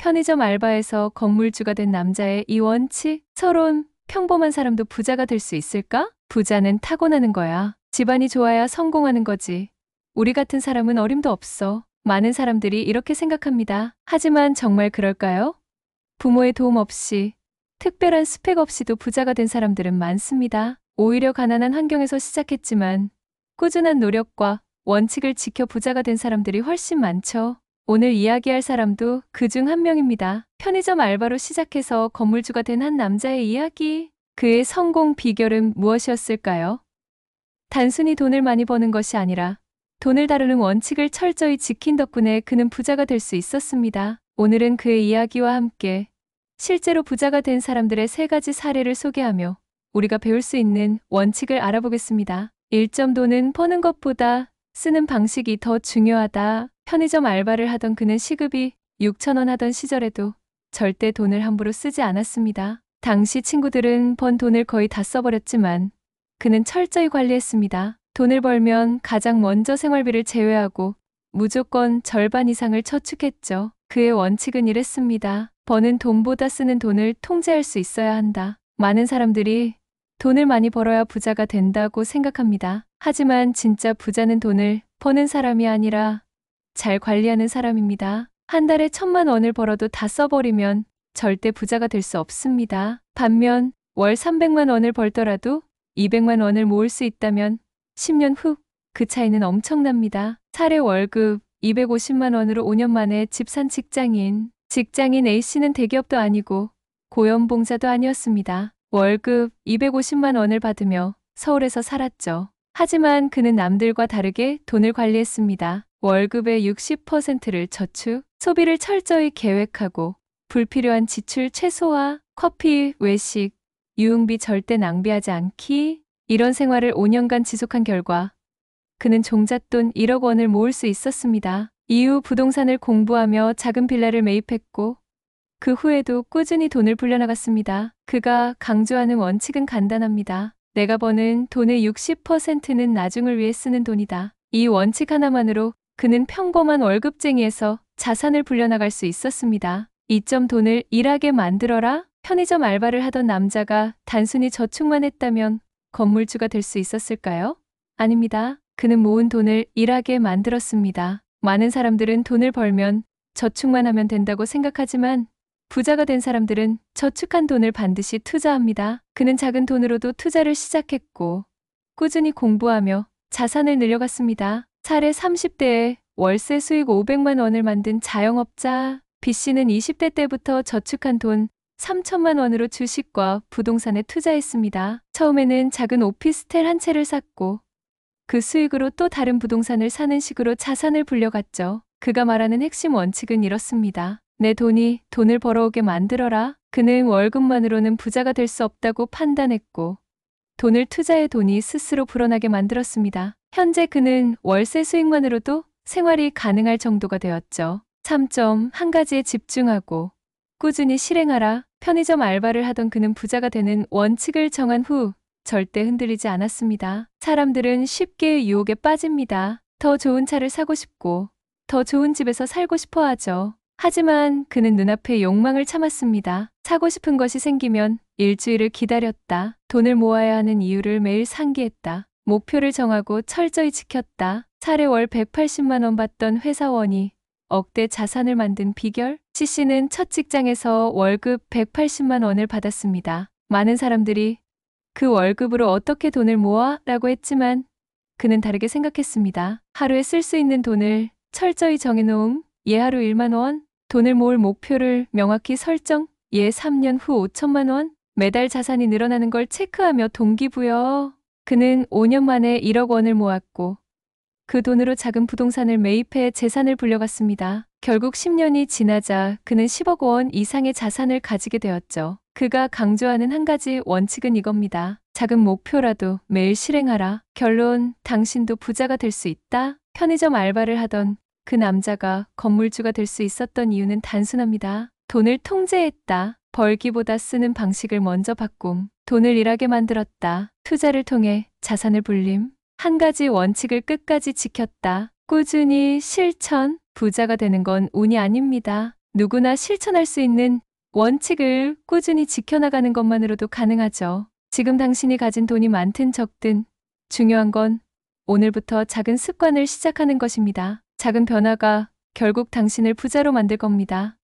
편의점 알바에서 건물주가 된 남자의 이 원칙, 서론, 평범한 사람도 부자가 될 수 있을까? 부자는 타고나는 거야. 집안이 좋아야 성공하는 거지. 우리 같은 사람은 어림도 없어. 많은 사람들이 이렇게 생각합니다. 하지만 정말 그럴까요? 부모의 도움 없이, 특별한 스펙 없이도 부자가 된 사람들은 많습니다. 오히려 가난한 환경에서 시작했지만 꾸준한 노력과 원칙을 지켜 부자가 된 사람들이 훨씬 많죠. 오늘 이야기할 사람도 그중 한 명입니다. 편의점 알바로 시작해서 건물주가 된 한 남자의 이야기. 그의 성공 비결은 무엇이었을까요? 단순히 돈을 많이 버는 것이 아니라 돈을 다루는 원칙을 철저히 지킨 덕분에 그는 부자가 될 수 있었습니다. 오늘은 그의 이야기와 함께 실제로 부자가 된 사람들의 3가지 사례를 소개하며 우리가 배울 수 있는 원칙을 알아보겠습니다. 1점 돈은 버는 것보다 쓰는 방식이 더 중요하다. 편의점 알바를 하던 그는 시급이 6,000원 하던 시절에도 절대 돈을 함부로 쓰지 않았습니다. 당시 친구들은 번 돈을 거의 다 써버렸지만 그는 철저히 관리했습니다. 돈을 벌면 가장 먼저 생활비를 제외하고 무조건 절반 이상을 저축했죠. 그의 원칙은 이랬습니다. 버는 돈보다 쓰는 돈을 통제할 수 있어야 한다. 많은 사람들이 돈을 많이 벌어야 부자가 된다고 생각합니다. 하지만 진짜 부자는 돈을 버는 사람이 아니라 잘 관리하는 사람입니다. 한 달에 1,000만 원을 벌어도 다 써버리면 절대 부자가 될 수 없습니다. 반면 월 300만 원을 벌더라도 200만 원을 모을 수 있다면 10년 후 그 차이는 엄청납니다. 사례 월급 250만 원으로 5년 만에 집 산 직장인 A씨는 대기업도 아니고 고연봉자도 아니었습니다. 월급 250만 원을 받으며 서울에서 살았죠. 하지만 그는 남들과 다르게 돈을 관리했습니다. 월급의 60%를 저축, 소비를 철저히 계획하고 불필요한 지출 최소화, 커피, 외식, 유흥비 절대 낭비하지 않기. 이런 생활을 5년간 지속한 결과 그는 종잣돈 1억 원을 모을 수 있었습니다. 이후 부동산을 공부하며 작은 빌라를 매입했고 그 후에도 꾸준히 돈을 불려나갔습니다. 그가 강조하는 원칙은 간단합니다. 내가 버는 돈의 60%는 나중을 위해 쓰는 돈이다. 이 원칙 하나만으로 그는 평범한 월급쟁이에서 자산을 불려나갈 수 있었습니다. 2점 돈을 일하게 만들어라. 편의점 알바를 하던 남자가 단순히 저축만 했다면 건물주가 될 수 있었을까요? 아닙니다. 그는 모은 돈을 일하게 만들었습니다. 많은 사람들은 돈을 벌면 저축만 하면 된다고 생각하지만 부자가 된 사람들은 저축한 돈을 반드시 투자합니다. 그는 작은 돈으로도 투자를 시작했고 꾸준히 공부하며 자산을 늘려갔습니다. 사례 30대에 월세 수익 500만 원을 만든 자영업자 B씨는 20대 때부터 저축한 돈 3천만 원으로 주식과 부동산에 투자했습니다. 처음에는 작은 오피스텔 한 채를 샀고 그 수익으로 또 다른 부동산을 사는 식으로 자산을 불려갔죠. 그가 말하는 핵심 원칙은 이렇습니다. 내 돈이 돈을 벌어오게 만들어라. 그는 월급만으로는 부자가 될 수 없다고 판단했고 돈을 투자해 돈이 스스로 불어나게 만들었습니다. 현재 그는 월세 수익만으로도 생활이 가능할 정도가 되었죠. 3점 한 가지에 집중하고 꾸준히 실행하라. 편의점 알바를 하던 그는 부자가 되는 원칙을 정한 후 절대 흔들리지 않았습니다. 사람들은 쉽게 유혹에 빠집니다. 더 좋은 차를 사고 싶고 더 좋은 집에서 살고 싶어 하죠. 하지만 그는 눈앞에 욕망을 참았습니다. 사고 싶은 것이 생기면 일주일을 기다렸다. 돈을 모아야 하는 이유를 매일 상기했다. 목표를 정하고 철저히 지켰다. 사례 월 180만 원 받던 회사원이 억대 자산을 만든 비결? C씨는 첫 직장에서 월급 180만 원을 받았습니다. 많은 사람들이 그 월급으로 어떻게 돈을 모아? 라고 했지만 그는 다르게 생각했습니다. 하루에 쓸 수 있는 돈을 철저히 정해놓음, 하루 1만 원, 돈을 모을 목표를 명확히 설정, 3년 후 5천만 원, 매달 자산이 늘어나는 걸 체크하며 동기부여. 그는 5년 만에 1억 원을 모았고 그 돈으로 작은 부동산을 매입해 재산을 불려갔습니다. 결국 10년이 지나자 그는 10억 원 이상의 자산을 가지게 되었죠. 그가 강조하는 한 가지 원칙은 이겁니다. 작은 목표라도 매일 실행하라. 결론, 당신도 부자가 될 수 있다. 편의점 알바를 하던 그 남자가 건물주가 될 수 있었던 이유는 단순합니다. 돈을 통제했다. 벌기보다 쓰는 방식을 먼저 바꿈. 돈을 일하게 만들었다. 투자를 통해 자산을 불림. 한 가지 원칙을 끝까지 지켰다. 꾸준히 실천. 부자가 되는 건 운이 아닙니다. 누구나 실천할 수 있는 원칙을 꾸준히 지켜나가는 것만으로도 가능하죠. 지금 당신이 가진 돈이 많든 적든 중요한 건 오늘부터 작은 습관을 시작하는 것입니다. 작은 변화가 결국 당신을 부자로 만들 겁니다.